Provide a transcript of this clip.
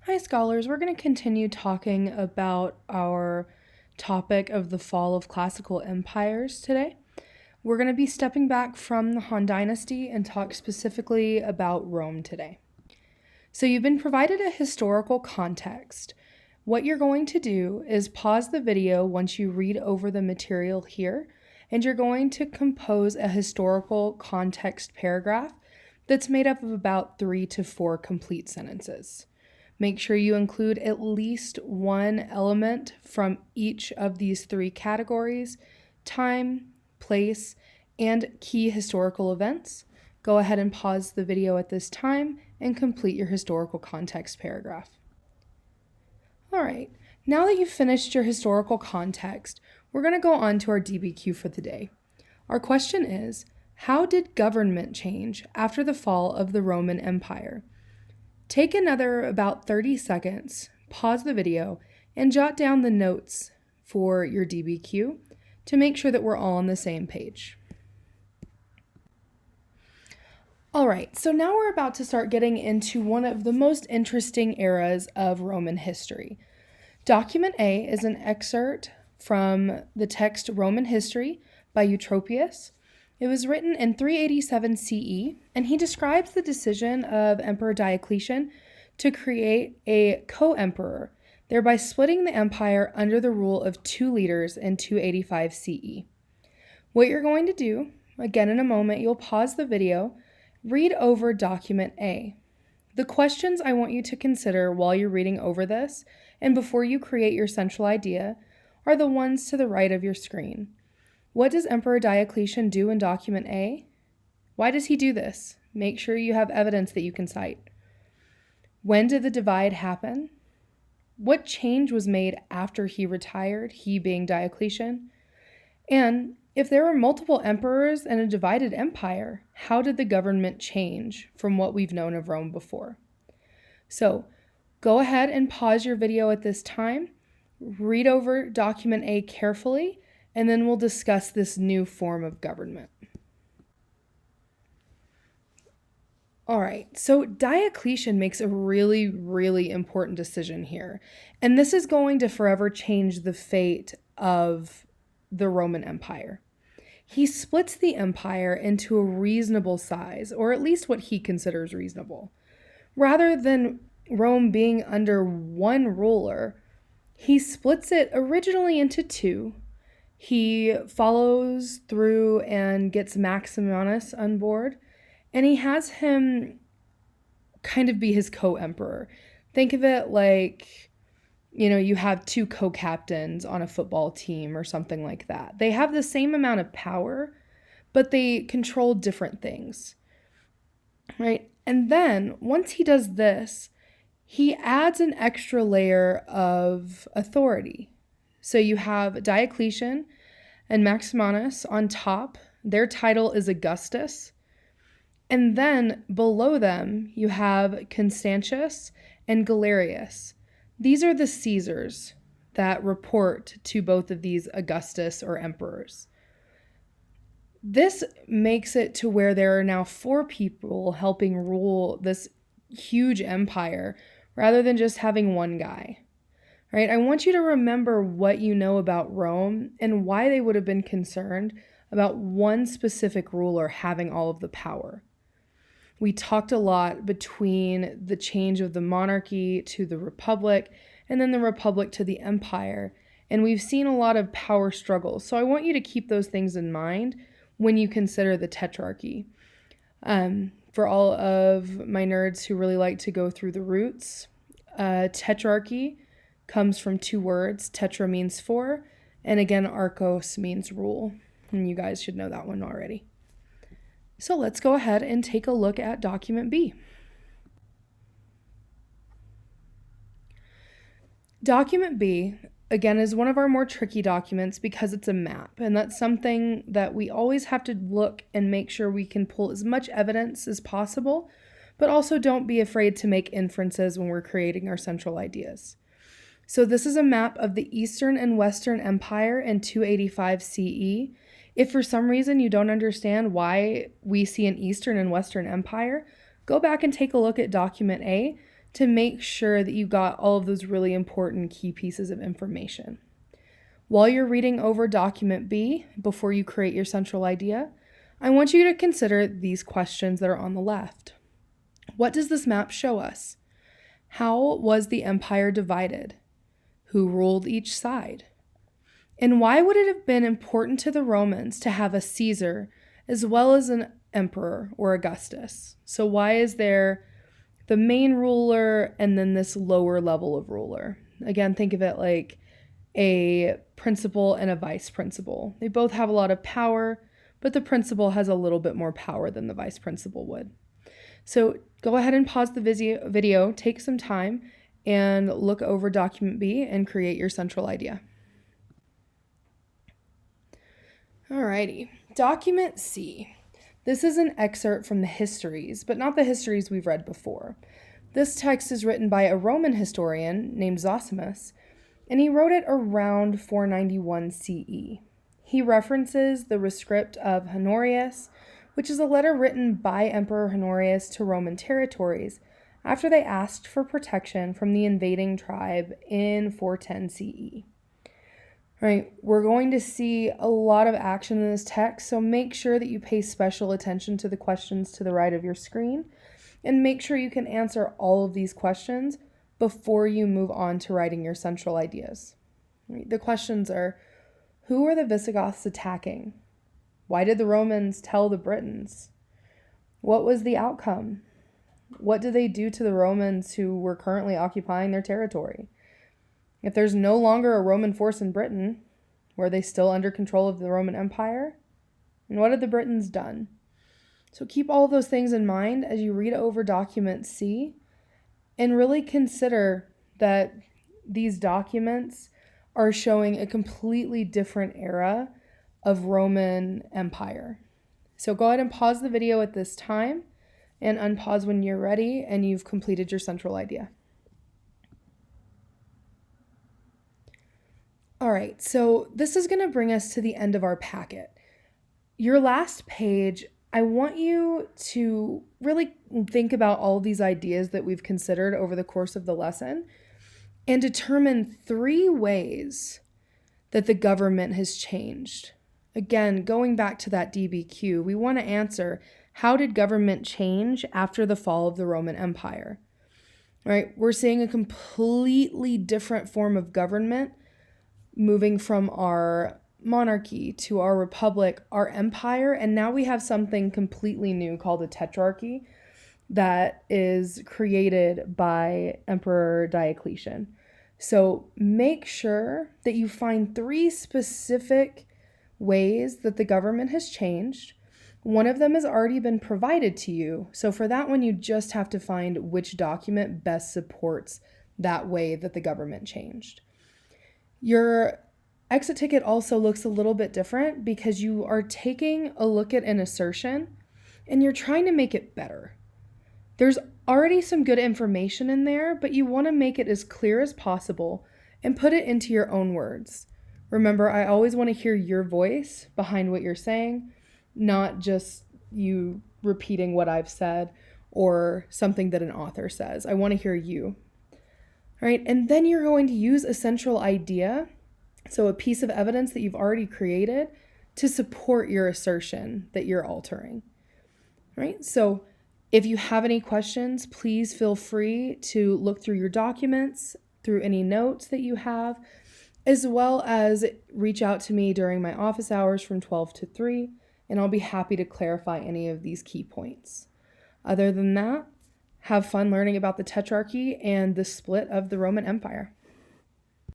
Hi, scholars. We're going to continue talking about our topic of the fall of classical empires today. We're going to be stepping back from the Han Dynasty and talk specifically about Rome today. So, you've been provided a historical context. What you're going to do is pause the video once you read over the material here, and you're going to compose a historical context paragraph that's made up of about 3 to 4 complete sentences. Make sure you include at least one element from each of these 3 categories: time, place, and key historical events. Go ahead and pause the video at this time and complete your historical context paragraph. All right, now that you've finished your historical context, we're going to go on to our DBQ for the day. Our question is, how did government change after the fall of the Roman Empire? Take another about 30 seconds, pause the video, and jot down the notes for your DBQ to make sure that we're all on the same page. All right, so now we're about to start getting into one of the most interesting eras of Roman history. Document A is an excerpt from the text Roman History by Eutropius. It was written in 387 CE, and he describes the decision of Emperor Diocletian to create a co-emperor, thereby splitting the empire under the rule of 2 leaders in 285 CE. What you're going to do, again in a moment, you'll pause the video, read over document A. The questions I want you to consider while you're reading over this and before you create your central idea are the ones to the right of your screen. What does Emperor Diocletian do in document A? Why does he do this? Make sure you have evidence that you can cite. When did the divide happen? What change was made after he retired, he being Diocletian? And if there were multiple emperors and a divided empire, how did the government change from what we've known of Rome before? So go ahead and pause your video at this time, read over document A carefully, and then we'll discuss this new form of government. All right, so Diocletian makes a really, really important decision here, and this is going to forever change the fate of the Roman Empire. He splits the empire into a reasonable size, or at least what he considers reasonable. Rather than Rome being under one ruler, he splits it originally into 2. He follows through and gets Maximinus on board, and he has him kind of be his co-emperor. Think of it like, you have 2 co-captains on a football team or something like that. They have the same amount of power, but they control different things, right? And then once he does this, he adds an extra layer of authority. So you have Diocletian and Maximinus on top. Their title is Augustus. And then below them, you have Constantius and Galerius. These are the Caesars that report to both of these Augustus or emperors. This makes it to where there are now 4 people helping rule this huge empire rather than just having one guy. Right? I want you to remember what you know about Rome and why they would have been concerned about one specific ruler having all of the power. We talked a lot between the change of the monarchy to the republic and then the republic to the empire, and we've seen a lot of power struggles. So I want you to keep those things in mind when you consider the tetrarchy. For all of my nerds who really like to go through the roots, tetrarchy comes from 2 words. Tetra means 4, and again, archos means rule. And you guys should know that one already. So let's go ahead and take a look at document B. Document B, again, is one of our more tricky documents because it's a map, and that's something that we always have to look and make sure we can pull as much evidence as possible, but also don't be afraid to make inferences when we're creating our central ideas. So this is a map of the Eastern and Western Empire in 285 CE. If for some reason you don't understand why we see an Eastern and Western Empire, go back and take a look at document A to make sure that you got all of those really important key pieces of information. While you're reading over document B, before you create your central idea, I want you to consider these questions that are on the left. What does this map show us? How was the empire divided? Who ruled each side? And why would it have been important to the Romans to have a Caesar as well as an emperor or Augustus? So why is there the main ruler and then this lower level of ruler? Again, think of it like a principal and a vice principal. They both have a lot of power, but the principal has a little bit more power than the vice principal would. So go ahead and pause the video, take some time, and look over document B and create your central idea. Alrighty, document C. This is an excerpt from the histories, but not the histories we've read before. This text is written by a Roman historian named Zosimus, and he wrote it around 491 CE. He references the rescript of Honorius, which is a letter written by Emperor Honorius to Roman territories after they asked for protection from the invading tribe in 410 CE. All right, we're going to see a lot of action in this text, so make sure that you pay special attention to the questions to the right of your screen, and make sure you can answer all of these questions before you move on to writing your central ideas. The questions are, who are the Visigoths attacking? Why did the Romans tell the Britons? What was the outcome? What did they do to the Romans who were currently occupying their territory? If there's no longer a Roman force in Britain, were they still under control of the Roman Empire? And what had the Britons done? So keep all of those things in mind as you read over document C, and really consider that these documents are showing a completely different era of Roman Empire. So go ahead and pause the video at this time and unpause when you're ready and you've completed your central idea. All right, so this is going to bring us to the end of our packet. Your last page, I want you to really think about all these ideas that we've considered over the course of the lesson and determine 3 ways that the government has changed. Again, going back to that DBQ, we want to answer, how did government change after the fall of the Roman Empire? Right? We're seeing a completely different form of government moving from our monarchy to our republic, our empire, and now we have something completely new called a tetrarchy that is created by Emperor Diocletian. So make sure that you find 3 specific ways that the government has changed. One of them has already been provided to you, so for that one you just have to find which document best supports that way that the government changed. Your exit ticket also looks a little bit different because you are taking a look at an assertion and you're trying to make it better. There's already some good information in there, but you want to make it as clear as possible and put it into your own words. Remember, I always want to hear your voice behind what you're saying, not just you repeating what I've said or something that an author says. I want to hear you. All right, and then you're going to use a central idea, so a piece of evidence that you've already created, to support your assertion that you're altering. All right, so if you have any questions, please feel free to look through your documents, through any notes that you have, as well as reach out to me during my office hours from 12 to 3, and I'll be happy to clarify any of these key points. Other than that, have fun learning about the Tetrarchy and the split of the Roman Empire.